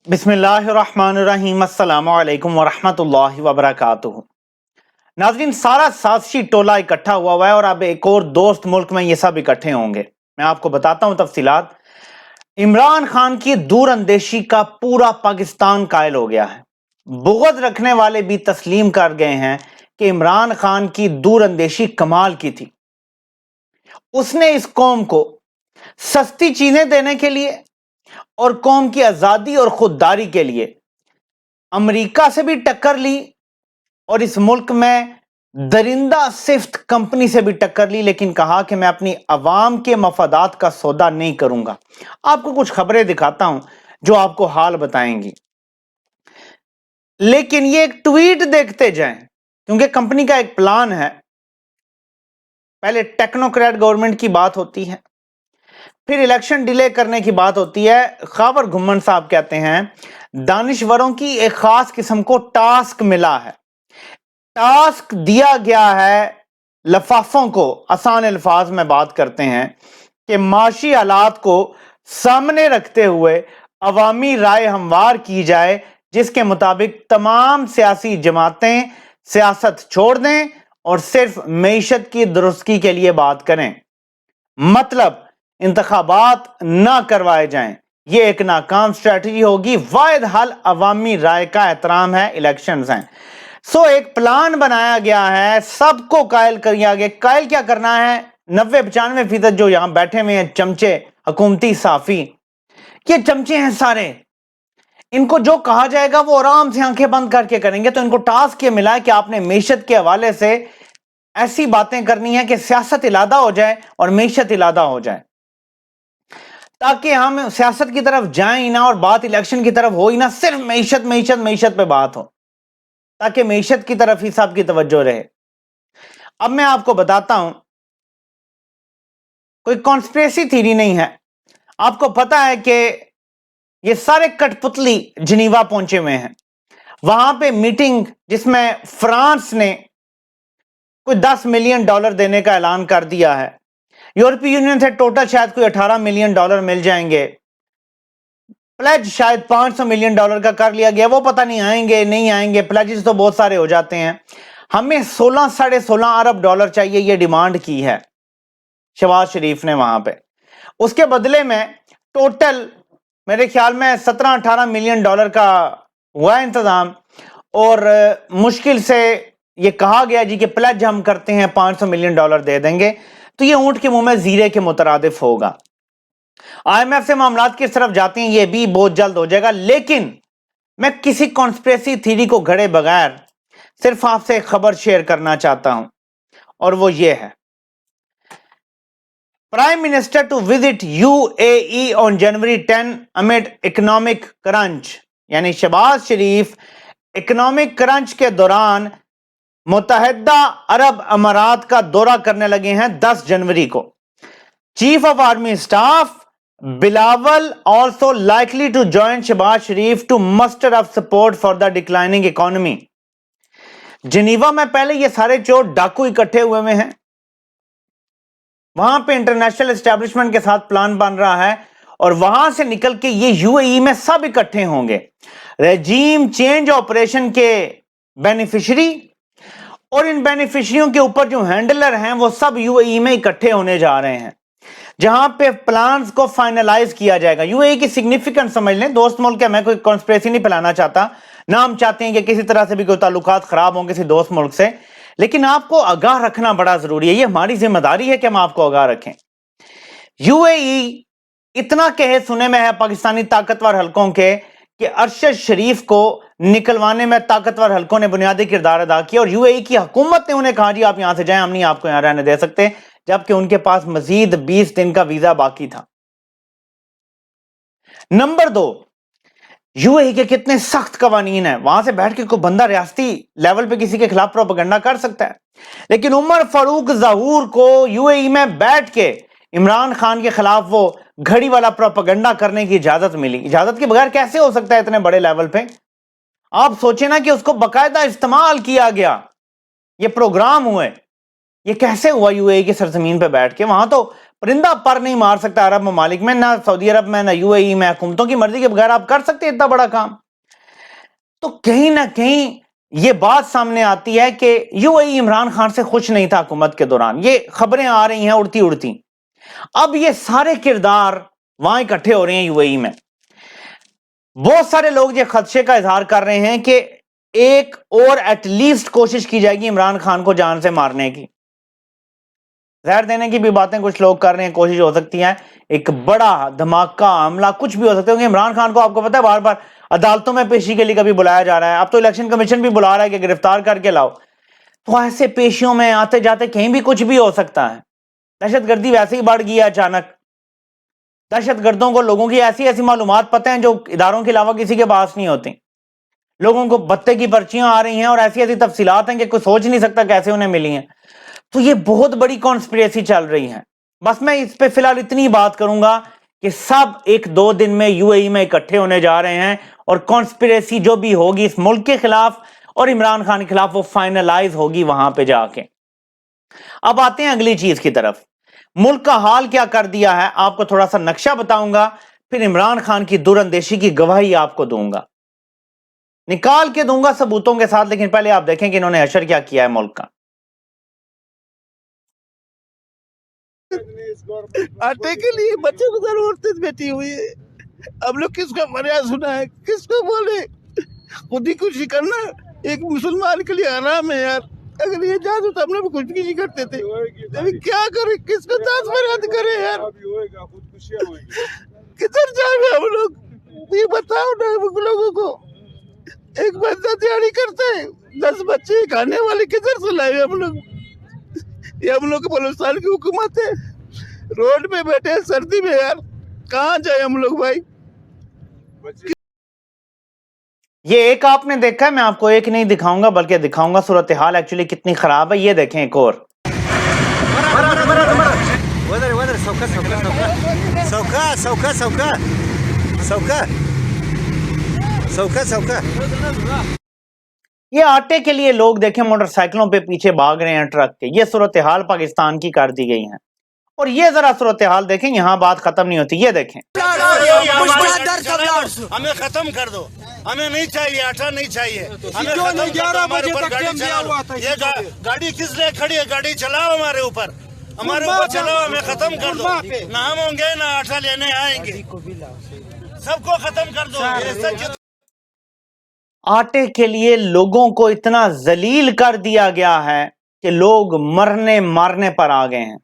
बिस्मिल्लाहिर्रहमानिर्रहीम। अस्सलाम वालेकुम वरहमतुल्लाहि वबरकातुहू। नाज़रीन, सारा साजिशी टोला इकट्ठा हुआ है और अब एक और दोस्त मुल्क में ये सब इकट्ठे होंगे। मैं आपको बताता हूं तफसीलात। इमरान खान की दूर अंदेशी का पूरा पाकिस्तान कायल हो गया है। बुग़्ज़ रखने वाले भी तस्लीम कर गए हैं कि इमरान खान की दूर अंदेशी कमाल की थी। उसने इस कौम को सस्ती चीजें देने के लिए और कौम की आजादी और खुददारी के लिए अमेरिका से भी टक्कर ली और इस मुल्क में दरिंदा सिफ्त कंपनी से भी टक्कर ली, लेकिन कहा कि मैं अपनी अवाम के मफादात का सौदा नहीं करूंगा। आपको कुछ खबरें दिखाता हूं जो आपको हाल बताएंगी, लेकिन ये एक ट्वीट देखते जाएं, क्योंकि कंपनी का एक प्लान है। पहले टेक्नोक्रेट गवर्नमेंट की बात होती है, फिर इलेक्शन डिले करने की बात होती है। खावर घुम्मन साहब कहते हैं दानिश्वरों की एक खास किस्म को टास्क मिला है। टास्क दिया गया है लफाफों को। आसान अल्फाज में बात करते हैं कि माशी हालात को सामने रखते हुए अवामी राय हमवार की जाए, जिसके मुताबिक तमाम सियासी जमातें सियासत छोड़ दें और सिर्फ मईशत की दुरुस्ती के लिए बात करें। मतलब इंतखाबात ना करवाए जाएं। यह एक नाकाम स्ट्रेटजी होगी। वाहिद हल अवामी राय का एहतराम है, इलेक्शंस हैं। सो एक प्लान बनाया गया है, सबको कायल किया गया। कायल क्या करना है? 90-95% जो यहां बैठे हुए हैं चमचे, हुकूमती साफी, ये चमचे हैं सारे। इनको जो कहा जाएगा वो आराम से आंखें बंद करके करेंगे। तो इनको टास्क ये मिला है कि आपने मईशत के हवाले से ऐसी बातें करनी है कि सियासत इलादा हो जाए और मईशत इलादा हो जाए, ताकि हम सियासत की तरफ जाएं ही ना और बात इलेक्शन की तरफ हो ही ना, सिर्फ मईशत मईशत मईशत पे बात हो, ताकि मईशत की तरफ ही सबकी तवज्जो रहे। अब मैं आपको बताता हूं, कोई कॉन्स्पिरेसी थ्योरी नहीं है। आपको पता है कि ये सारे कठपुतली जिनीवा पहुंचे हुए हैं। वहां पे मीटिंग जिसमें फ्रांस ने कोई $10 मिलियन देने का ऐलान कर दिया है। यूरोपीय यूनियन से टोटल शायद कोई $18 मिलियन मिल जाएंगे। प्लेज शायद $500 मिलियन का कर लिया गया, वो पता नहीं आएंगे नहीं आएंगे। प्लेजेस तो बहुत सारे हो जाते हैं। हमें 16-16.5 अरब डॉलर चाहिए, ये डिमांड की है शहबाज शरीफ ने वहां पे। उसके बदले में टोटल मेरे ख्याल में 17-18 मिलियन डॉलर का हुआ इंतजाम, और मुश्किल से ये कहा गया जी कि प्लेज हम करते हैं $500 मिलियन दे देंगे। तो ये ऊंट के मुंह में जीरे के मुतरादिफ होगा। IMF से मामलात किस तरफ जाते हैं ये भी बहुत जल्द हो जाएगा। लेकिन मैं किसी कॉन्स्पिरेसी थ्योरी को घड़े बगैर सिर्फ आपसे एक खबर शेयर करना चाहता हूं, और वो ये है, prime minister to visit UAE on January 10 amid economic crunch. यानी शहबाज शरीफ इकोनॉमिक क्रंच के दौरान मुत्तहिदा अरब अमारात का दौरा करने लगे हैं 10 जनवरी को। Chief of army staff Bilawal also likely to join Shehbaz Sharif to muster up support for the declining economy। Geneva में पहले ये सारे चोर डाकू इकट्ठे हुए हैं। वहां पे इंटरनेशनल एस्टेब्लिशमेंट के साथ प्लान बन रहा है, और वहां से निकल के ये UAE में सब इकट्ठे होंगे। रेजीम चेंज ऑपरेशन के बेनिफिशियरी और इन बेनिफिशियरियों के ऊपर जो हैंडलर हैं वो सब UAE में इकट्ठे होने जा रहे हैं, जहां पे प्लान्स को फाइनलाइज किया जाएगा। UAE की सिग्निफिकेंस समझ लें। दोस्त मुल्क है, मैं कोई कॉन्स्पिरेसी नहीं फैलाना चाहता, ना हम चाहते हैं कि किसी तरह से भी कोई ताल्लुकात खराब हों किसी दोस्त मुल्क से, लेकिन आपको आगाह रखना बड़ा जरूरी है। ये हमारी जिम्मेदारी है कि हम आपको आगाह रखें। UAE इतना कहे सुने में है पाकिस्तानी ताकतवर हलकों के कि अरशद शरीफ को निकलवाने में ताकतवर हलकों ने बुनियादी किरदार अदा किया, और UAE की हुकूमत ने उन्हें कहा जी आप यहां से जाएं, हम नहीं आपको यहां रहने दे सकते, जबकि उनके पास मजीद 20 दिन का वीजा बाकी था। नंबर 2, UAE के कितने सख्त कवानीन है। वहां से बैठ के कोई बंदा रियासती लेवल पे किसी के खिलाफ प्रोपेगेंडा कर सकता है, लेकिन उमर फारूक जहूर को UAE में बैठ के इमरान खान के खिलाफ वो घड़ी वाला प्रोपेगेंडा करने की इजाजत मिली। इजाजत के बगैर कैसे हो सकता है इतने बड़े लेवल पे? आप सोचे ना कि उसको बकायदा इस्तेमाल किया गया, ये प्रोग्राम हुए, ये कैसे हुआ UAE की सरजमीन पे बैठ के? वहां तो پرندہ پر نہیں مار سکتا عرب ممالک میں، نہ سعودی عرب میں، نہ یو اے ای میں. حکومتوں کی مرضی کے بغیر آپ کر سکتے اتنا بڑا کام. تو کہیں نہ کہیں یہ بات سامنے آتی ہے کہ یو اے ای عمران خان سے خوش نہیں تھا حکومت کے دوران. یہ خبریں آ رہی ہیں اڑتی اڑتی. اب یہ سارے کردار وہاں اکٹھے ہو رہے ہیں یو اے ای میں. بہت سارے لوگ یہ خدشے کا اظہار کر رہے ہیں کہ ایک اور ایٹ لیسٹ کوشش کی جائے گی عمران خان کو جان سے مارنے کی. زہر دینے کی بھی باتیں کچھ لوگ کر رہے ہیں، کوشش ہو سکتی ہے ایک بڑا دھماکہ حملہ کچھ بھی ہو سکتا ہے. کیونکہ عمران خان کو آپ کو پتہ ہے بار بار عدالتوں میں پیشی کے لیے کبھی بلایا جا رہا ہے. اب تو الیکشن کمیشن بھی بلا رہا ہے کہ گرفتار کر کے لاؤ. تو ایسے پیشیوں میں آتے جاتے کہیں بھی کچھ بھی ہو سکتا ہے. دہشت گردی ویسے ہی بڑھ گئی ہے اچانک. دہشت گردوں کو لوگوں کی ایسی ایسی معلومات پتہ ہیں جو اداروں کے علاوہ کسی کے پاس نہیں ہوتی. لوگوں کو بتے کی پرچیاں آ رہی ہیں اور ایسی ایسی تفصیلات ہیں کہ کوئی سوچ نہیں سکتا کیسے انہیں ملی ہیں. تو یہ بہت بڑی کانسپریسی چل رہی ہے. بس میں اس پہ فی الحال اتنی بات کروں گا کہ سب ایک دو دن میں یو اے ای میں اکٹھے ہونے جا رہے ہیں اور کانسپریسی جو بھی ہوگی اس ملک کے خلاف اور عمران خان کے خلاف وہ فائنلائز ہوگی وہاں پہ جا کے. اب آتے ہیں اگلی چیز کی طرف. ملک کا حال کیا کر دیا ہے آپ کو تھوڑا سا نقشہ بتاؤں گا، پھر عمران خان کی دور اندیشی کی گواہی آپ کو دوں گا، نکال کے دوں گا ثبوتوں کے ساتھ. لیکن پہلے آپ دیکھیں کہ انہوں نے اشر کیا کیا ہے ملک کا. آٹے کے لیے بچے گزار عورتیں بیٹھی ہوئی ہے. اب لوگ کس کا فریاد سنا ہے، کس کو بولے؟ خود ہی کچھ کرنا ایک مسلمان کے لیے حرام ہے یار. اگر یہ جادو تو ہم لوگ کچھ بھی نہیں کرتے تھے. ابھی کیا کرے، کس کو داد فریاد کرے یار؟ کدھر جائیں گے ہم لوگ؟ یہ بتاؤ نا ہم لوگوں کو. ایک بندہ تیاری کرتے 10 بچے کھانے والے کدھر سے لائے ہم لوگ؟ یہ ہم لوگ بلوچستان کی حکومت ہے. روڈ پہ بیٹھے ہیں سردی میں یار، کہاں جائے ہم لوگ بھائی؟ یہ ایک آپ نے دیکھا ہے، میں آپ کو ایک نہیں دکھاؤں گا بلکہ دکھاؤں گا صورتحال ایکچولی کتنی خراب ہے. یہ دیکھیں ایک اور. یہ آٹے کے لیے لوگ دیکھیں موٹر سائیکلوں پہ پیچھے بھاگ رہے ہیں ٹرک کے. یہ صورتحال پاکستان کی کر دی گئی ہے. اور یہ ذرا صورتحال دیکھیں، یہاں بات ختم نہیں ہوتی. یہ دیکھیں ہمیں ختم کر دو، ہمیں نہیں چاہیے، آٹا نہیں چاہیے، ہمیں ختم کر دو. ہمارے اوپر گاڑی چلاؤ. یہ گاڑی کس لیے کھڑی ہے؟ گاڑی چلاؤ ہمارے اوپر چلاؤ. ہمیں ختم کر دو. نہ ہم ہوں گے نہ آٹا لینے آئیں گے. سب کو ختم کر دو. آٹے کے لیے لوگوں کو اتنا ذلیل کر دیا گیا ہے کہ لوگ مرنے مارنے پر آ گئے ہیں.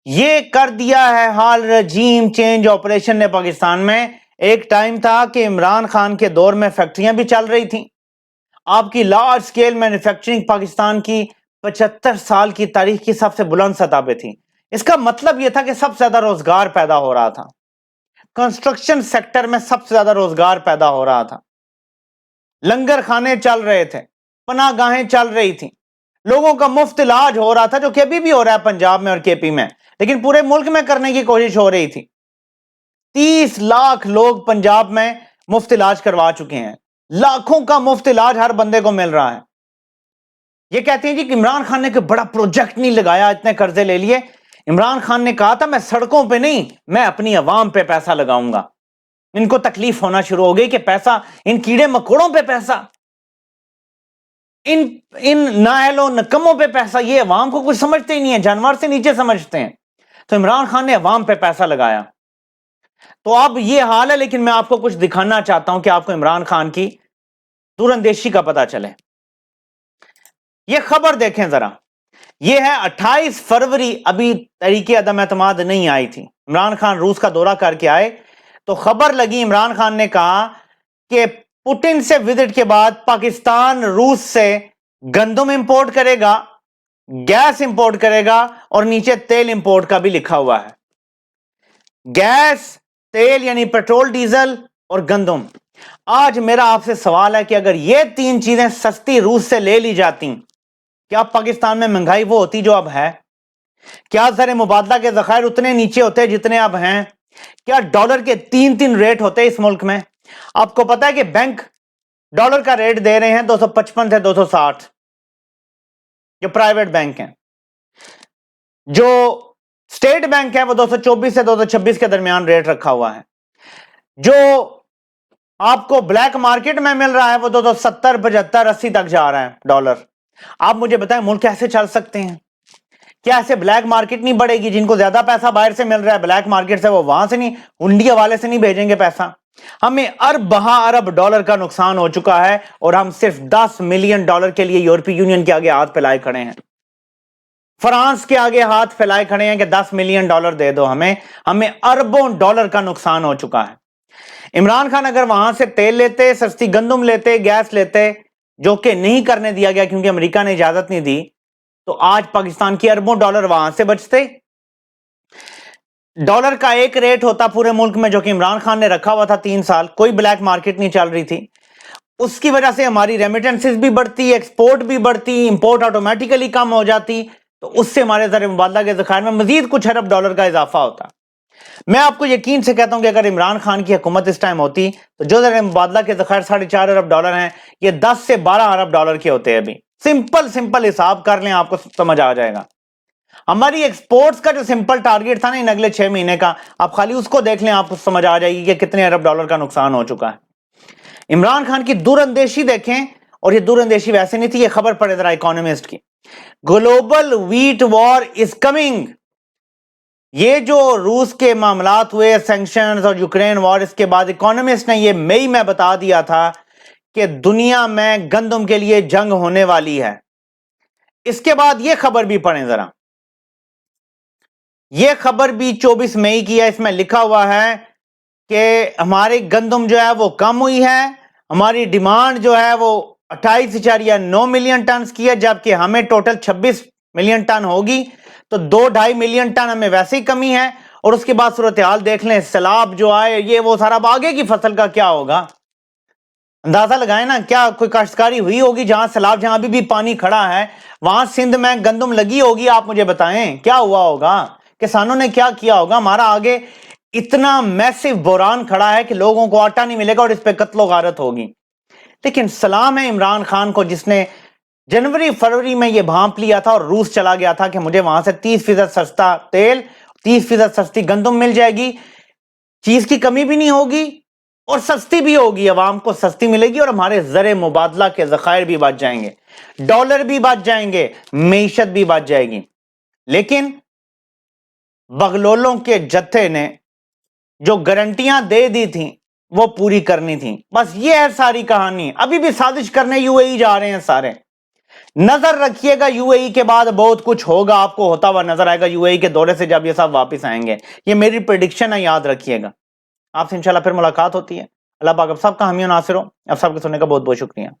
یہ کر دیا ہے حال رجیم چینج آپریشن نے پاکستان میں. ایک ٹائم تھا کہ عمران خان کے دور میں فیکٹریاں بھی چل رہی تھیں. آپ کی لارج سکیل مینوفیکچرنگ پاکستان کی 75 سال کی تاریخ کی سب سے بلند سطح پہ تھی. اس کا مطلب یہ تھا کہ سب سے زیادہ روزگار پیدا ہو رہا تھا. کنسٹرکشن سیکٹر میں سب سے زیادہ روزگار پیدا ہو رہا تھا. لنگر خانے چل رہے تھے، پناہ گاہیں چل رہی تھیں، لوگوں کا مفت علاج ہو رہا تھا، جو کہ ابھی بھی ہو رہا ہے پنجاب میں اور کے پی میں، لیکن پورے ملک میں کرنے کی کوشش ہو رہی تھی. 30 لاکھ لوگ پنجاب میں مفت علاج کروا چکے ہیں. لاکھوں کا مفت علاج ہر بندے کو مل رہا ہے. یہ کہتے ہیں جی کہ عمران خان نے کوئی بڑا پروجیکٹ نہیں لگایا، اتنے قرضے لے لیے. عمران خان نے کہا تھا میں سڑکوں پہ نہیں، میں اپنی عوام پہ پیسہ لگاؤں گا. ان کو تکلیف ہونا شروع ہو گئی کہ پیسہ، ان کیڑے مکوڑوں پہ پیسہ، ان نااہل و نکموں پہ پیسہ. یہ عوام کو کچھ سمجھتے ہی نہیں ہے، جانور سے نیچے سمجھتے ہیں. تو عمران خان نے عوام پہ پیسہ لگایا. تو اب یہ حال ہے. لیکن میں آپ کو کچھ دکھانا چاہتا ہوں کہ آپ کو عمران خان کی دور اندیشی کا پتہ چلے. یہ خبر دیکھیں ذرا. یہ ہے 28 فروری، ابھی تحریک عدم اعتماد نہیں آئی تھی. عمران خان روس کا دورہ کر کے آئے تو خبر لگی، عمران خان نے کہا کہ پوٹن سے وزٹ کے بعد پاکستان روس سے گندم امپورٹ کرے گا، گیس امپورٹ کرے گا، اور نیچے تیل امپورٹ کا بھی لکھا ہوا ہے. گیس، تیل یعنی پیٹرول، ڈیزل اور گندم. آج میرا آپ سے سوال ہے کہ اگر یہ 3 چیزیں سستی روس سے لے لی جاتی، کیا پاکستان میں مہنگائی وہ ہوتی جو اب ہے؟ کیا زر مبادلہ کے ذخائر اتنے نیچے ہوتے جتنے اب ہیں؟ کیا ڈالر کے 3 ریٹ ہوتے اس ملک میں؟ آپ کو پتا ہے کہ بینک ڈالر کا ریٹ دے رہے ہیں 255 سے 260، جو پرائیویٹ بینک ہیں. जो स्टेट बैंक है वो 224 से 226 के दरमियान रेट रखा हुआ है। जो आपको ब्लैक मार्केट में मिल रहा है वो 270, 75, 80 तक जा रहा है डॉलर। आप मुझे बताएं मुल्क कैसे चल सकते हैं? क्या ऐसे ब्लैक मार्केट नहीं बढ़ेगी? जिनको ज्यादा पैसा बाहर से मिल रहा है ब्लैक मार्केट से, वो वहां से नहीं, हुंडी हवाले से नहीं भेजेंगे पैसा? हमें अरब बहा अरब डॉलर का नुकसान हो चुका है और हम सिर्फ 10 मिलियन डॉलर के लिए यूरोपीय यूनियन के आगे हाथ फैलाए खड़े हैं, फ्रांस के आगे हाथ फैलाए खड़े हैं कि 10 मिलियन डॉलर दे दो हमें अरबों डॉलर का नुकसान हो चुका है। इमरान खान अगर वहां से तेल लेते, सस्ती गंदम लेते, गैस लेते, जो कि नहीं करने दिया गया क्योंकि अमेरिका ने इजाजत नहीं दी, तो आज पाकिस्तान की अरबों डॉलर वहां से बचते। डॉलर का एक रेट होता पूरे मुल्क में जो कि इमरान खान ने रखा हुआ था 3 साल, कोई ब्लैक मार्केट नहीं चल रही थी। उसकी वजह से हमारी रेमिटेंसेस भी बढ़ती, एक्सपोर्ट भी बढ़ती, इंपोर्ट ऑटोमेटिकली कम हो जाती, तो उससे हमारे ज़र मुबादला के ज़खायर में मजीद कुछ अरब डॉलर का इजाफा होता। मैं आपको यकीन से कहता हूं कि अगर इमरान खान की हुकूमत इस टाइम होती तो जो ज़र मुबादला के ज़खायर 4.5 अरब डॉलर हैं, ये 10 से 12 अरब डॉलर के होते हैं। अभी सिंपल हिसाब कर लें, आपको समझ आ जाएगा। हमारी एक्सपोर्ट्स का जो सिंपल टारगेट था ना इन अगले 6 महीने का, आप खाली उसको देख लें, आपको समझ आ जाएगी कि कितने अरब डॉलर का नुकसान हो चुका है। इमरान खान की दूरअंदेशी देखें, और ये दूरअंदेशी वैसे नहीं थी, ये खबर पढ़े जरा इकोनॉमिस्ट की, global wheat war is coming. ये जो रूस के मामलात हुए, सैंक्शंस और यूक्रेन वॉर, इसके बाद इकोनॉमिस्ट ने ये मई में बता दिया था कि दुनिया में गंदम के लिए जंग होने वाली है। इसके बाद ये खबर भी पढ़ें जरा, ये खबर भी 24 मई की है। इसमें लिखा हुआ है कि हमारी गंदम जो है वो कम हुई है, हमारी डिमांड जो है वो 28.9 मिलियन टन की है, जबकि हमें टोटल 26 मिलियन टन होगी, तो 2-2.5 मिलियन टन हमें वैसे ही कमी है। और उसके बाद सूरत हाल देख लें, सैलाब जो आए ये वो सारा, आगे की फसल का क्या होगा अंदाजा लगाएं ना। क्या कोई काश्तकारी हुई होगी जहां सैलाब, जहां अभी भी पानी खड़ा है, वहां सिंध में गंदम लगी होगी? आप मुझे बताएं क्या हुआ होगा, किसानों ने क्या किया होगा? हमारा आगे इतना मैसिव बुरान खड़ा है कि लोगों को आटा नहीं मिलेगा और इस पे कत्लो गारत होगी। लेकिन सलाम है इमरान खान को, जिसने जनवरी फरवरी में ये भांप लिया था और रूस चला गया था कि मुझे वहां से 30% सस्ता तेल, 30% सस्ती गंदम मिल जाएगी, चीज की कमी भी नहीं होगी और सस्ती भी होगी, आवाम को सस्ती मिलेगी और हमारे ज़र मुबादला के ज़खायर भी बच जाएंगे, डॉलर भी बच जाएंगे, मईशत भी बच जाएगी। लेकिन बगलोलों के जत्थे ने जो गारंटियां दे दी थी वो पूरी करनी थी, बस ये है सारी कहानी। अभी भी साजिश करने यूएई जा रहे हैं सारे। नजर रखिएगा, यूएई के बाद बहुत कुछ होगा, आपको होता हुआ नजर आएगा यूएई के दौरे से जब ये सब वापस आएंगे। ये मेरी प्रेडिक्शन है, याद रखिएगा। आपसे इंशाल्लाह फिर मुलाकात होती है। अल्लाह पाक आप सबका हामी और नासिर हो। आप सबके सुनने का बहुत बहुत शुक्रिया।